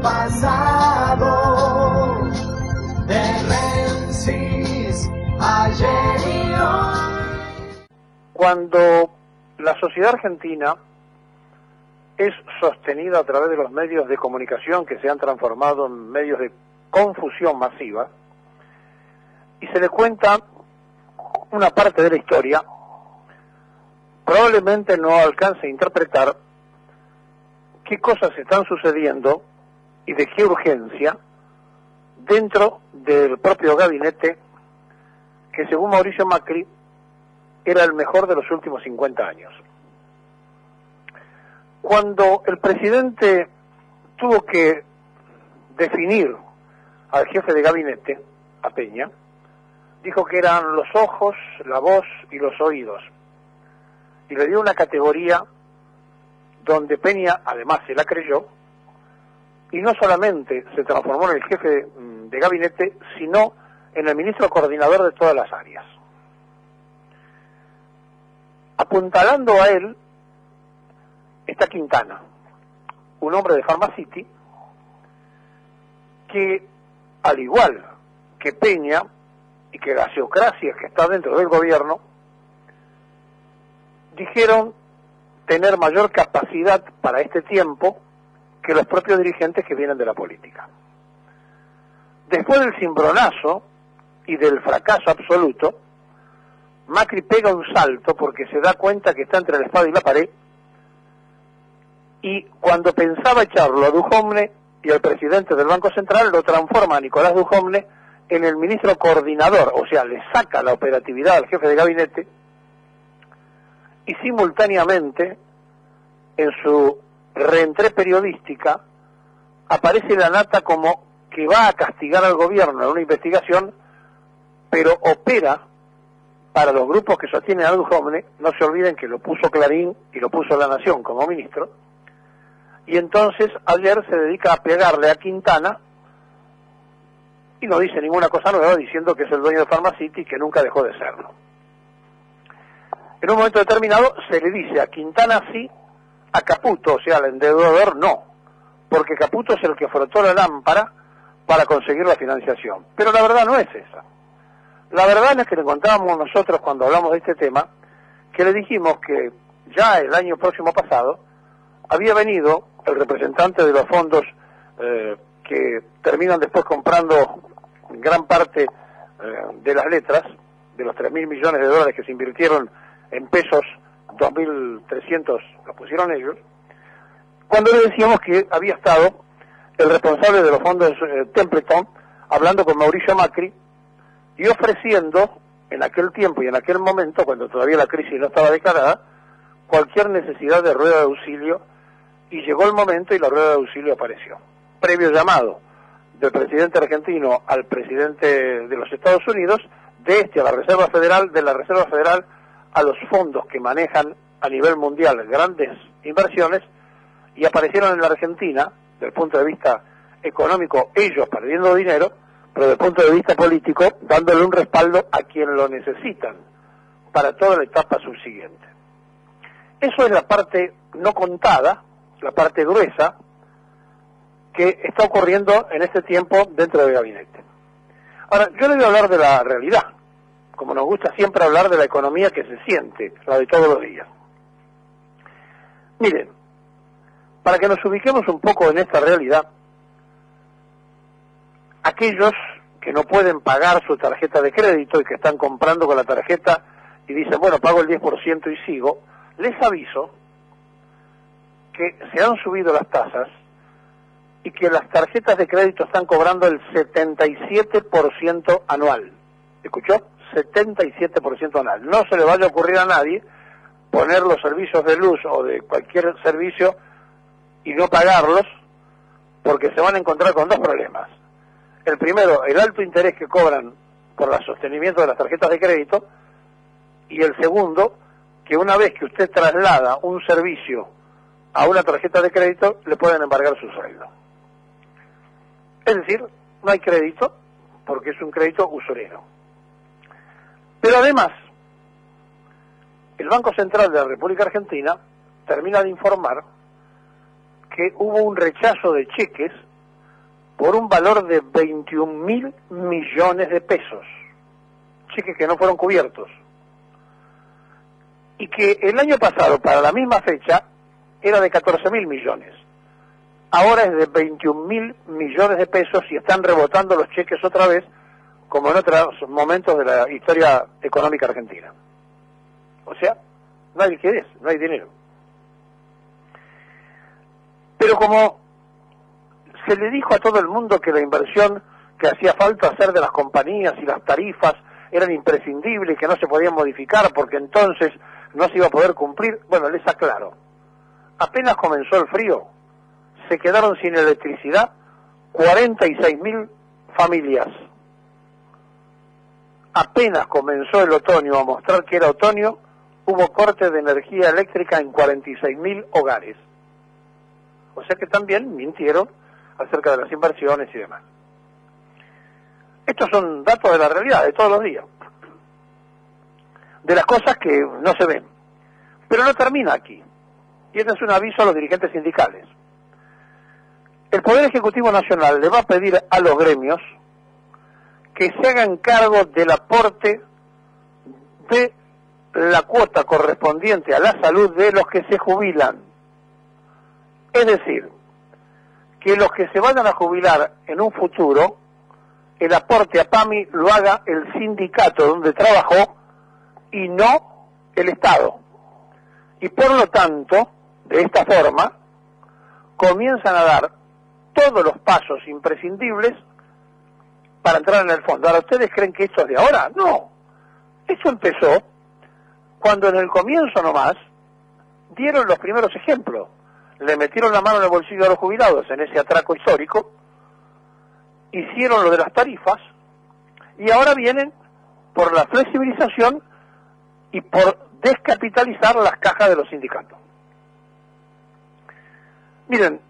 pasado, de Menzies, ayer y hoy. Cuando la sociedad argentina es sostenida a través de los medios de comunicación que se han transformado en medios de confusión masiva, y se le cuenta una parte de la historia, probablemente no alcance a interpretar qué cosas están sucediendo y de qué urgencia dentro del propio gabinete que, según Mauricio Macri, era el mejor de los últimos 50 años. Cuando el presidente tuvo que definir al jefe de gabinete, a Peña, dijo que eran los ojos, la voz y los oídos, y le dio una categoría donde Peña además se la creyó, y no solamente se transformó en el jefe de gabinete, sino en el ministro coordinador de todas las áreas. Apuntalando a él está Quintana, un hombre de Pharmacity, que al igual que Peña y que Gaseocracia, que está dentro del gobierno, dijeron tener mayor capacidad para este tiempo que los propios dirigentes que vienen de la política. Después del cimbronazo y del fracaso absoluto, Macri pega un salto porque se da cuenta que está entre la espada y la pared, y cuando pensaba echarlo a Dujovne y al presidente del Banco Central, lo transforma a Nicolás Dujovne en el ministro coordinador, o sea, le saca la operatividad al jefe de gabinete, y simultáneamente, en su reentré periodística, aparece la nata como que va a castigar al gobierno en una investigación, pero opera para los grupos que sostienen a Dujovne. No se olviden que lo puso Clarín y lo puso La Nación como ministro, y entonces ayer se dedica a pegarle a Quintana, y no dice ninguna cosa nueva, diciendo que es el dueño de Pharmacity y que nunca dejó de serlo. En un momento determinado se le dice a Quintana sí, a Caputo, o sea, al endeudador, no, porque Caputo es el que frotó la lámpara para conseguir la financiación. Pero la verdad no es esa. La verdad es que le contábamos nosotros cuando hablamos de este tema, que le dijimos que ya el año próximo pasado había venido el representante de los fondos que terminan después comprando gran parte de las letras, de los 3.000 millones de dólares que se invirtieron en pesos, 2.300 los pusieron ellos, cuando le decíamos que había estado el responsable de los fondos Templeton hablando con Mauricio Macri y ofreciendo en aquel tiempo y en aquel momento, cuando todavía la crisis no estaba declarada, cualquier necesidad de rueda de auxilio, y llegó el momento y la rueda de auxilio apareció. Previo llamado del presidente argentino al presidente de los Estados Unidos, de a la Reserva Federal, de la Reserva Federal a los fondos que manejan a nivel mundial grandes inversiones, y aparecieron en la Argentina, desde el punto de vista económico, ellos perdiendo dinero, pero desde el punto de vista político, dándole un respaldo a quien lo necesitan para toda la etapa subsiguiente. Eso es la parte no contada, la parte gruesa, que está ocurriendo en este tiempo dentro del gabinete. Ahora, yo le voy a hablar de la realidad, como nos gusta siempre hablar de la economía que se siente, la de todos los días. Miren, para que nos ubiquemos un poco en esta realidad, aquellos que no pueden pagar su tarjeta de crédito y que están comprando con la tarjeta y dicen, bueno, pago el 10% y sigo, les aviso que se han subido las tasas y que las tarjetas de crédito están cobrando el 77% anual. ¿Escuchó? 77% anual. No se le vaya a ocurrir a nadie poner los servicios de luz o de cualquier servicio y no pagarlos, porque se van a encontrar con dos problemas. El primero, el alto interés que cobran por el sostenimiento de las tarjetas de crédito, y el segundo, que una vez que usted traslada un servicio a una tarjeta de crédito, le pueden embargar su sueldo. Es decir, no hay crédito, porque es un crédito usurero. Pero además, el Banco Central de la República Argentina termina de informar que hubo un rechazo de cheques por un valor de 21.000 millones de pesos, cheques que no fueron cubiertos, y que el año pasado, para la misma fecha, era de 14.000 millones. Ahora es de 21.000 millones de pesos y están rebotando los cheques otra vez, como en otros momentos de la historia económica argentina. O sea, no hay liquidez, no hay dinero. Pero como se le dijo a todo el mundo que la inversión que hacía falta hacer de las compañías y las tarifas eran imprescindibles y que no se podían modificar porque entonces no se iba a poder cumplir, bueno, les aclaro, apenas comenzó el frío, se quedaron sin electricidad 46.000 familias. Apenas comenzó el otoño a mostrar que era otoño, hubo corte de energía eléctrica en 46.000 hogares. O sea que también mintieron acerca de las inversiones y demás. Estos son datos de la realidad, de todos los días. De las cosas que no se ven. Pero no termina aquí. Y este es un aviso a los dirigentes sindicales. El Poder Ejecutivo Nacional le va a pedir a los gremios que se hagan cargo del aporte de la cuota correspondiente a la salud de los que se jubilan. Es decir, que los que se vayan a jubilar en un futuro, el aporte a PAMI lo haga el sindicato donde trabajó y no el Estado. Y por lo tanto, de esta forma, comienzan a dar todos los pasos imprescindibles para entrar en el fondo. Ahora, ¿ustedes creen que esto es de ahora? No. Eso empezó cuando en el comienzo nomás dieron los primeros ejemplos. Le metieron la mano en el bolsillo a los jubilados en ese atraco histórico, hicieron lo de las tarifas, y ahora vienen por la flexibilización y por descapitalizar las cajas de los sindicatos. Miren,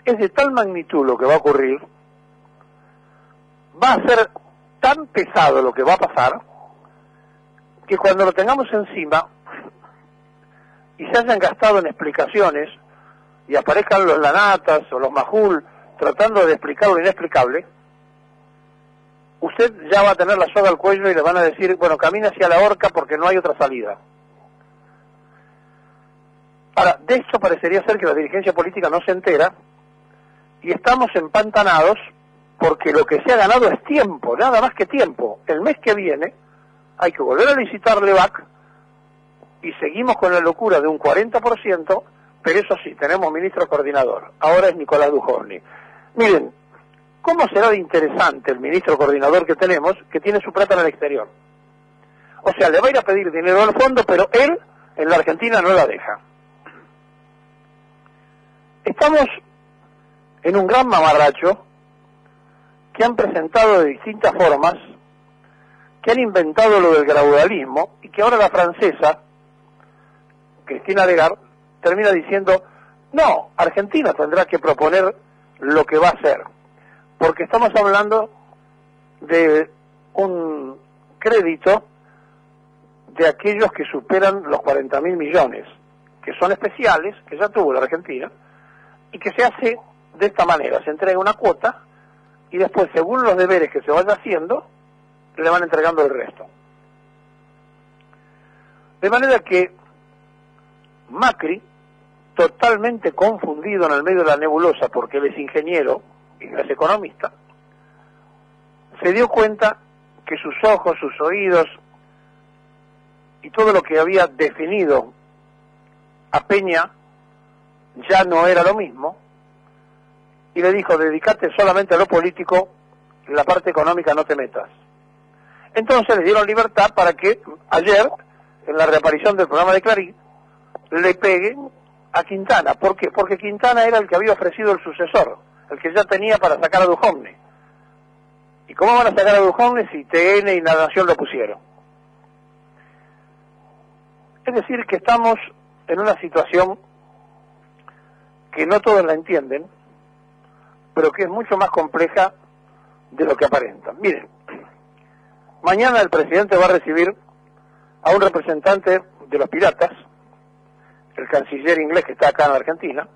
es de tal magnitud lo que va a ocurrir, va a ser tan pesado lo que va a pasar, que cuando lo tengamos encima y se hayan gastado en explicaciones y aparezcan los lanatas o los majul tratando de explicar lo inexplicable, usted ya va a tener la soga al cuello y le van a decir, bueno, camina hacia la horca porque no hay otra salida. Ahora, de esto parecería ser que la dirigencia política no se entera y estamos empantanados porque lo que se ha ganado es tiempo, nada más que tiempo. El mes que viene hay que volver a licitar LEVAC y seguimos con la locura de un 40%, pero eso sí, tenemos ministro coordinador. Ahora es Nicolás Dujovne. Miren, ¿cómo será de interesante el ministro coordinador que tenemos, que tiene su plata en el exterior? O sea, le va a ir a pedir dinero al fondo, pero él en la Argentina no la deja. Estamos en un gran mamarracho que han presentado de distintas formas, que han inventado lo del gradualismo y que ahora la francesa, Cristina Lagarde, termina diciendo, no, Argentina tendrá que proponer lo que va a hacer, porque estamos hablando de un crédito de aquellos que superan los 40.000 millones, que son especiales, que ya tuvo la Argentina, y que se hace de esta manera, se entrega una cuota, y después, según los deberes que se vaya haciendo, le van entregando el resto. De manera que Macri, totalmente confundido en el medio de la nebulosa, porque él es ingeniero y no es economista, se dio cuenta que sus ojos, sus oídos y todo lo que había definido a Peña ya no era lo mismo, y le dijo, dedicate solamente a lo político, en la parte económica no te metas. Entonces le dieron libertad para que ayer, en la reaparición del programa de Clarín, le peguen a Quintana. ¿Por qué? Porque Quintana era el que había ofrecido el sucesor, el que ya tenía para sacar a Dujovne. ¿Y cómo van a sacar a Dujovne si TN y La Nación lo pusieron? Es decir, que estamos en una situación que no todos la entienden, pero que es mucho más compleja de lo que aparenta. Miren, mañana el presidente va a recibir a un representante de los piratas, el canciller inglés que está acá en la Argentina,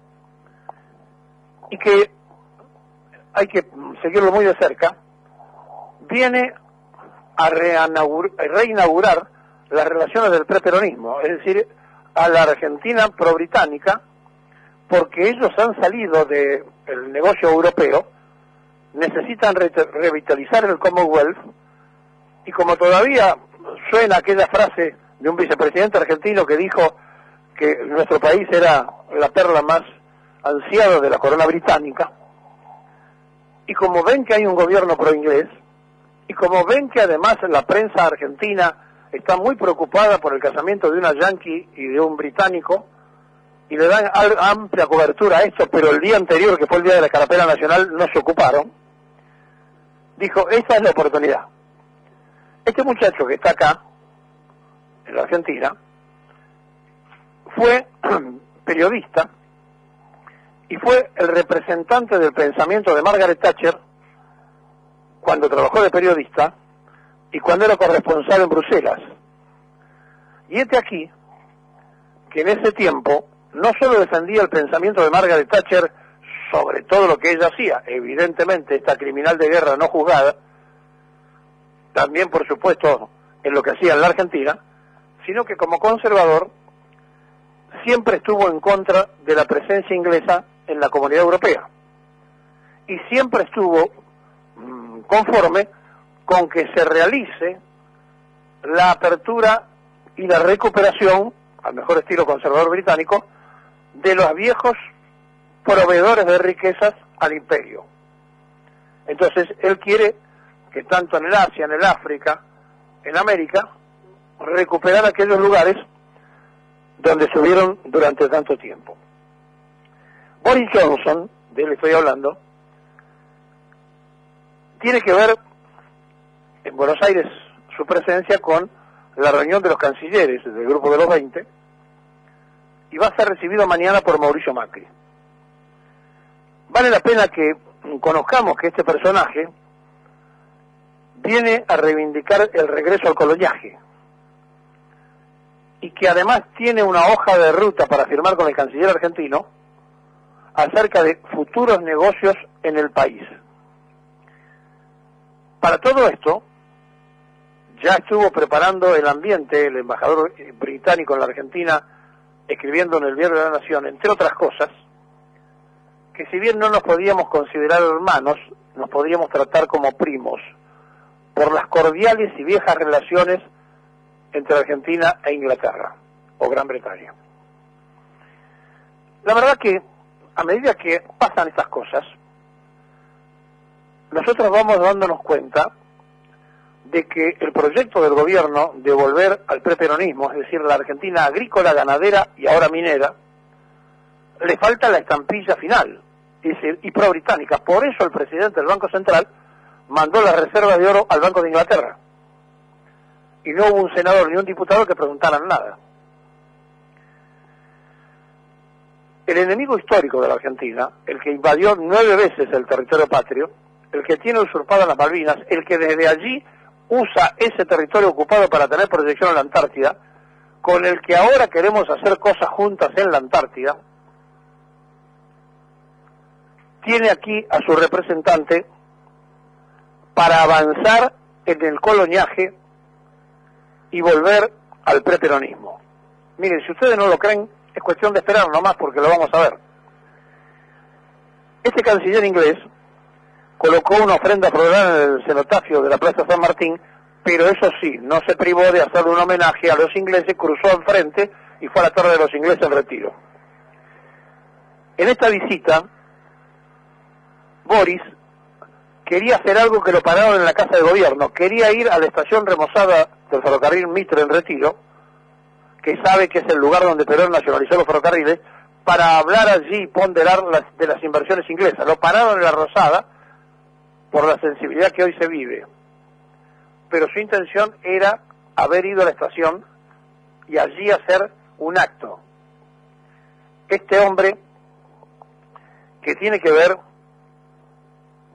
y que hay que seguirlo muy de cerca, viene a reinaugurar las relaciones del preperonismo, es decir, a la Argentina pro-británica, porque ellos han salido del negocio europeo, necesitan revitalizar el Commonwealth, y como todavía suena aquella frase de un vicepresidente argentino que dijo que nuestro país era la perla más ansiada de la corona británica, y como ven que hay un gobierno pro-inglés, y como ven que además la prensa argentina está muy preocupada por el casamiento de una yanqui y de un británico, y le dan amplia cobertura a esto, pero el día anterior, que fue el día de la Escarapela Nacional, no se ocuparon, dijo, esta es la oportunidad. Este muchacho que está acá, en la Argentina, fue periodista y fue el representante del pensamiento de Margaret Thatcher cuando trabajó de periodista y cuando era corresponsal en Bruselas. Y este aquí, que en ese tiempo no solo defendía el pensamiento de Margaret Thatcher sobre todo lo que ella hacía, evidentemente esta criminal de guerra no juzgada, también por supuesto en lo que hacía en la Argentina, sino que como conservador siempre estuvo en contra de la presencia inglesa en la Comunidad Europea y siempre estuvo conforme con que se realice la apertura y la recuperación, al mejor estilo conservador británico, de los viejos proveedores de riquezas al imperio. Entonces él quiere que tanto en el Asia, en el África, en América, recuperar aquellos lugares donde estuvieron durante tanto tiempo. Boris Johnson, de él estoy hablando, tiene que ver en Buenos Aires su presencia con la reunión de los cancilleres del Grupo de los 20 y va a ser recibido mañana por Mauricio Macri. Vale la pena que conozcamos que este personaje viene a reivindicar el regreso al coloniaje y que además tiene una hoja de ruta para firmar con el canciller argentino acerca de futuros negocios en el país. Para todo esto, ya estuvo preparando el ambiente el embajador británico en la Argentina, escribiendo en el Diario de la Nación, entre otras cosas, que si bien no nos podíamos considerar hermanos, nos podríamos tratar como primos, por las cordiales y viejas relaciones entre Argentina e Inglaterra, o Gran Bretaña. La verdad que, a medida que pasan estas cosas, nosotros vamos dándonos cuenta de que el proyecto del gobierno de volver al preperonismo, es decir, la Argentina agrícola, ganadera y ahora minera, le falta la estampilla final, es decir, y pro-británica. Por eso el presidente del Banco Central mandó las reservas de oro al Banco de Inglaterra. Y no hubo un senador ni un diputado que preguntaran nada. El enemigo histórico de la Argentina, el que invadió 9 veces el territorio patrio, el que tiene usurpadas las Malvinas, el que desde allí usa ese territorio ocupado para tener proyección en la Antártida, con el que ahora queremos hacer cosas juntas en la Antártida, tiene aquí a su representante para avanzar en el coloniaje y volver al preperonismo. Miren, si ustedes no lo creen, es cuestión de esperar nomás porque lo vamos a ver. Este canciller inglés colocó una ofrenda floral en el cenotafio de la Plaza San Martín, pero eso sí, no se privó de hacer un homenaje a los ingleses, cruzó enfrente y fue a la Torre de los Ingleses en Retiro. En esta visita, Boris quería hacer algo que lo pararon en la Casa de Gobierno, quería ir a la estación remozada del ferrocarril Mitre en Retiro, que sabe que es el lugar donde Perón nacionalizó los ferrocarriles, para hablar allí y ponderar de las inversiones inglesas. Lo pararon en la Rosada por la sensibilidad que hoy se vive, pero su intención era haber ido a la estación y allí hacer un acto. Este hombre, que tiene que ver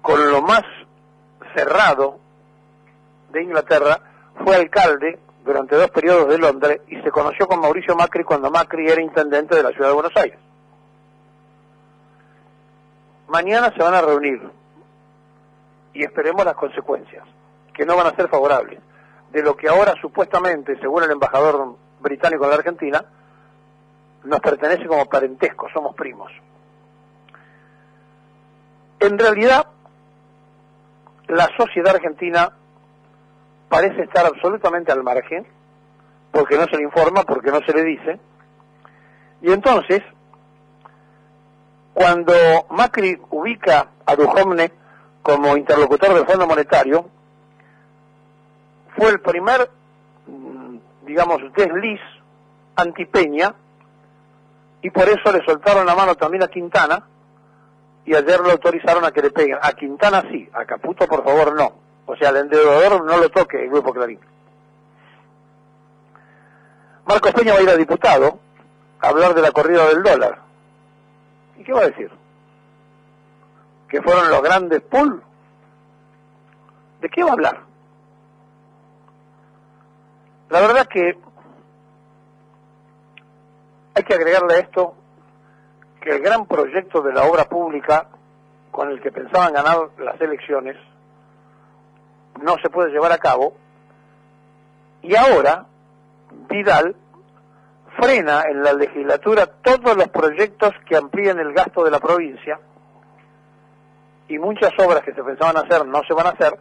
con lo más cerrado de Inglaterra, fue alcalde durante 2 periodos de Londres y se conoció con Mauricio Macri cuando Macri era intendente de la ciudad de Buenos Aires. Mañana se van a reunir y esperemos las consecuencias, que no van a ser favorables, de lo que ahora supuestamente, según el embajador británico en la Argentina, nos pertenece como parentesco, somos primos. En realidad, la sociedad argentina parece estar absolutamente al margen, porque no se le informa, porque no se le dice, y entonces, cuando Macri ubica a Duhovne como interlocutor del Fondo Monetario, fue el primer, digamos, desliz anti-Peña, y por eso le soltaron la mano también a Quintana, y ayer lo autorizaron a que le peguen. A Quintana sí, a Caputo por favor no. O sea, al endeudador no lo toque el Grupo Clarín. Marcos Peña va a ir a diputado a hablar de la corrida del dólar. ¿Y qué va a decir? ¿Que fueron los grandes pool? ¿De qué va a hablar? La verdad que hay que agregarle a esto que el gran proyecto de la obra pública con el que pensaban ganar las elecciones no se puede llevar a cabo, y ahora Vidal frena en la legislatura todos los proyectos que amplíen el gasto de la provincia, y muchas obras que se pensaban hacer no se van a hacer,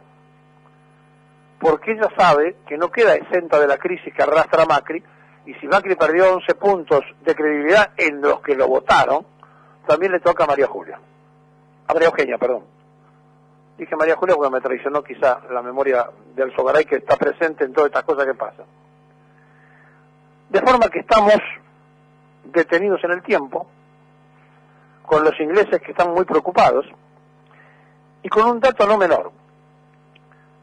porque ella sabe que no queda exenta de la crisis que arrastra Macri, y si Macri perdió 11 puntos de credibilidad en los que lo votaron, también le toca a María Julia. A María Eugenia, perdón. Dije María Julia porque me traicionó quizá la memoria de Alzogaray, que está presente en todas estas cosas que pasan. De forma que estamos detenidos en el tiempo, con los ingleses que están muy preocupados, y con un dato no menor.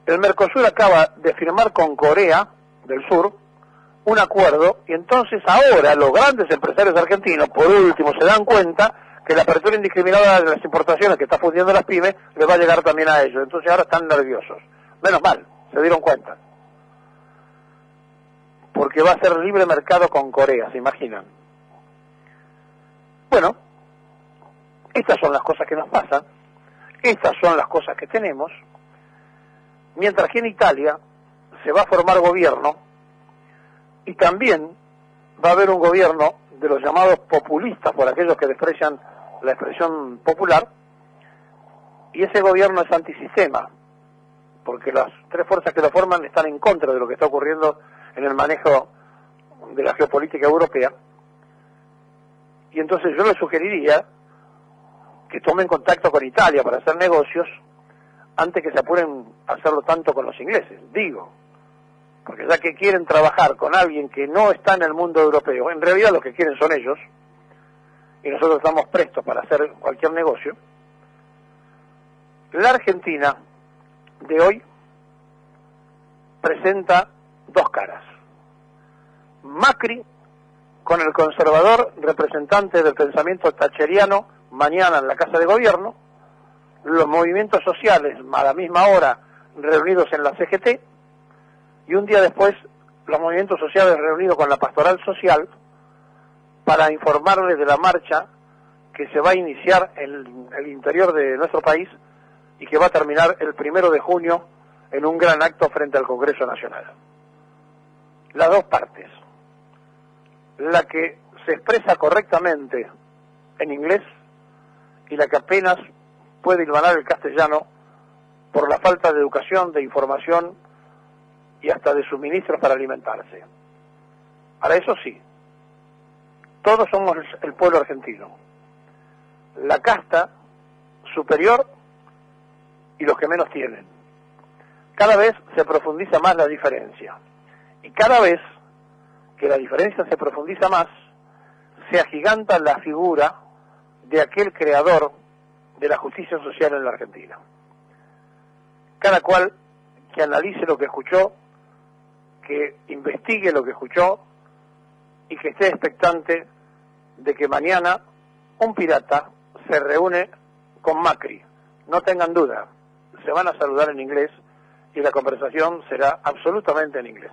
El Mercosur acaba de firmar con Corea del Sur un acuerdo, y entonces ahora los grandes empresarios argentinos, por último, se dan cuenta que la apertura indiscriminada de las importaciones que está fundiendo las pymes les va a llegar también a ellos. Entonces ahora están nerviosos. Menos mal, se dieron cuenta. Porque va a ser libre mercado con Corea, ¿se imaginan? Bueno, estas son las cosas que nos pasan, estas son las cosas que tenemos, mientras que en Italia se va a formar gobierno, y también va a haber un gobierno de los llamados populistas, por aquellos que desprecian la expresión popular, y ese gobierno es antisistema, porque las tres fuerzas que lo forman están en contra de lo que está ocurriendo en el manejo de la geopolítica europea, y entonces yo les sugeriría que tomen contacto con Italia para hacer negocios antes que se apuren a hacerlo tanto con los ingleses, digo, porque ya que quieren trabajar con alguien que no está en el mundo europeo, en realidad lo que quieren son ellos, y nosotros estamos prestos para hacer cualquier negocio. La Argentina de hoy presenta dos caras. Macri, con el conservador representante del pensamiento thatcheriano, mañana en la Casa de Gobierno, los movimientos sociales a la misma hora reunidos en la CGT, y un día después los movimientos sociales reunidos con la Pastoral Social para informarles de la marcha que se va a iniciar en el interior de nuestro país y que va a terminar el 1 de junio en un gran acto frente al Congreso Nacional. Las dos partes, la que se expresa correctamente en inglés y la que apenas puede hilvanar el castellano por la falta de educación, de información y hasta de suministros para alimentarse. Ahora, eso sí, todos somos el pueblo argentino, la casta superior y los que menos tienen. Cada vez se profundiza más la diferencia, y cada vez que la diferencia se profundiza más, se agiganta la figura de aquel creador de la justicia social en la Argentina. Cada cual que analice lo que escuchó, que investigue lo que escuchó, y que esté expectante de que mañana un pirata se reúne con Macri. No tengan duda, se van a saludar en inglés y la conversación será absolutamente en inglés.